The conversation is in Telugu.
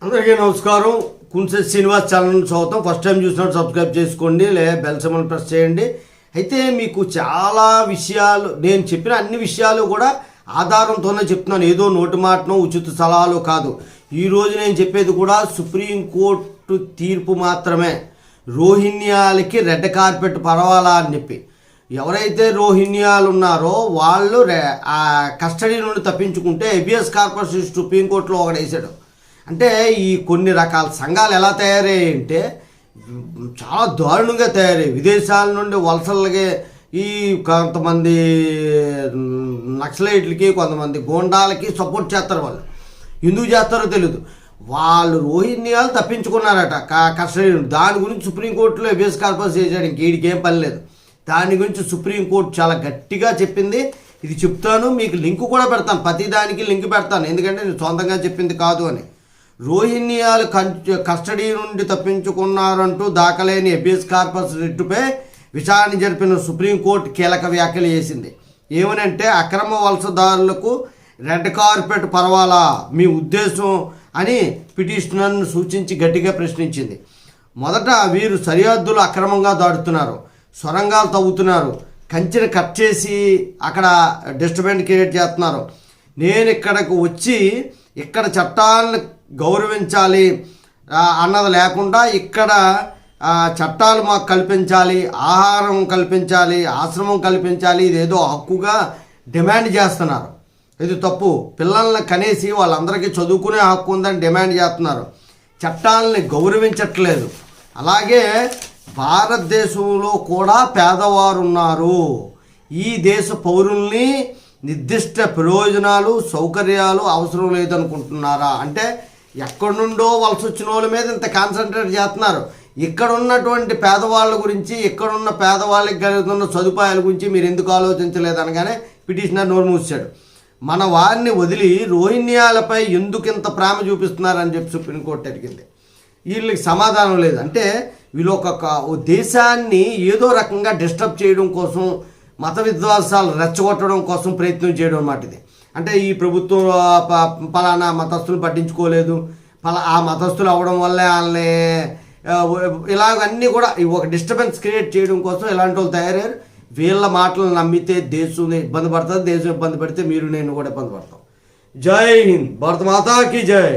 అందరికీ నమస్కారం. కుంసె శ్రీనివాస్ ఛానల్ స్వాగతం. ఫస్ట్ టైం చూసినట్టు సబ్స్క్రైబ్ చేసుకోండి, బెల్ సింబల్ ప్రెస్ చేయండి. అయితే మీకు చాలా విషయాలు నేను చెప్పిన అన్ని విషయాలు కూడా ఆధారంతోనే చెప్తున్నాను, ఏదో నోటి మాటనో ఉచిత సలహాలు కాదు. ఈరోజు నేను చెప్పేది కూడా సుప్రీంకోర్టు తీర్పు మాత్రమే. రోహిణ్యాలకి రెడ్ కార్పెట్ పరవాలా అని చెప్పి ఎవరైతే రోహిణ్యాలు ఉన్నారో వాళ్ళు కస్టడీ నుండి తప్పించుకుంటే హెబియస్ కార్పస్ సుప్రీంకోర్టులో ఒకటి వేసాడు. అంటే ఈ కొన్ని రకాల సంఘాలు ఎలా తయారయ్యాయంటే చాలా దారుణంగా తయారయ్యాయి. విదేశాల నుండి వలసలకి ఈ కొంతమంది నక్సలైట్లకి కొంతమంది గోండాలకి సపోర్ట్ చేస్తారు. వాళ్ళు ఎందుకు చేస్తారో తెలియదు. వాళ్ళు రోహిణ్యాలు తప్పించుకున్నారట కస్టడీ నుండి. దాని గురించి సుప్రీంకోర్టులో హెబియస్ కార్పస్ చేశాడు. ఇంక ఏం పని లేదు. దాని గురించి సుప్రీంకోర్టు చాలా గట్టిగా చెప్పింది. ఇది చెప్తాను, మీకు లింక్ కూడా పెడతాను, ప్రతి దానికి లింక్ పెడతాను, ఎందుకంటే నేను సొంతంగా చెప్పింది కాదు అని. రోహిణ్యాలు కస్టడీ నుండి తప్పించుకున్నారంటూ దాఖలైన హెబియస్ కార్పస్ రిట్టుపై విచారణ జరిపిన సుప్రీంకోర్టు కీలక వ్యాఖ్యలు చేసింది. ఏమనంటే అక్రమ వలసదారులకు రెడ్ కార్పెట్ పర్వాలా మీ ఉద్దేశం అని పిటిషనర్ను సూచించి గట్టిగా ప్రశ్నించింది. మొదట వీరు సరిహద్దులు అక్రమంగా దాటుతున్నారు, సొరంగాలు తవ్వుతున్నారు, కంచెని కట్ చేసి అక్కడ డిస్టర్బెన్స్ క్రియేట్ చేస్తున్నారు. నేను ఇక్కడకు వచ్చి ఇక్కడ చట్టాలను గౌరవించాలి అన్నది లేకుండా ఇక్కడ చట్టాలు మాకు కల్పించాలి, ఆహారం కల్పించాలి, ఆశ్రమం కల్పించాలి, ఇదేదో హక్కుగా డిమాండ్ చేస్తున్నారు. ఇది తప్పు. పిల్లల్ని కనేసి వాళ్ళందరికీ చదువుకునే హక్కు ఉందని డిమాండ్ చేస్తున్నారు. చట్టాలని గౌరవించట్లేదు. అలాగే భారతదేశంలో కూడా పేదవారు ఉన్నారు. ఈ దేశ పౌరుల్ని నిర్దిష్ట ప్రయోజనాలు సౌకర్యాలు అవసరం లేదనుకుంటున్నారా? అంటే ఎక్కడి నుండో వలస వచ్చిన వాళ్ళ మీద ఇంత కాన్సన్ట్రేట్ చేస్తున్నారు. ఇక్కడ ఉన్నటువంటి పేదవాళ్ళ గురించి, ఇక్కడున్న పేదవాళ్ళకి కలుగుతున్న సదుపాయాల గురించి మీరు ఎందుకు ఆలోచించలేదనగానే పిటిషనర్ నోరు మూసాడు. మన వారిని వదిలి రోహిణ్యాలపై ఎందుకు ఇంత ప్రేమ చూపిస్తున్నారని చెప్పి సుప్రీంకోర్టు అడిగింది. వీళ్ళకి సమాధానం లేదు. అంటే వీళ్ళు ఒక దేశాన్ని ఏదో రకంగా డిస్టర్బ్ చేయడం కోసం, మత విద్వాసాలు రెచ్చగొట్టడం కోసం ప్రయత్నం చేయడం అన్నమాట ఇది. అంటే ఈ ప్రభుత్వం పలానా మతస్థులు పట్టించుకోలేదు, ఆ మతస్థులు అవ్వడం వల్లే వాళ్ళని ఇలాగన్నీ కూడా ఒక డిస్టర్బెన్స్ క్రియేట్ చేయడం కోసం ఇలాంటి వాళ్ళు తయారయ్యారు. వీళ్ళ మాటలు నమ్మితే దేశం ఇబ్బంది పడుతుంది, దేశం ఇబ్బంది పడితే మీరు నేను కూడా ఇబ్బంది పడతాం. జై హింద్, భారత మాతాకి జై.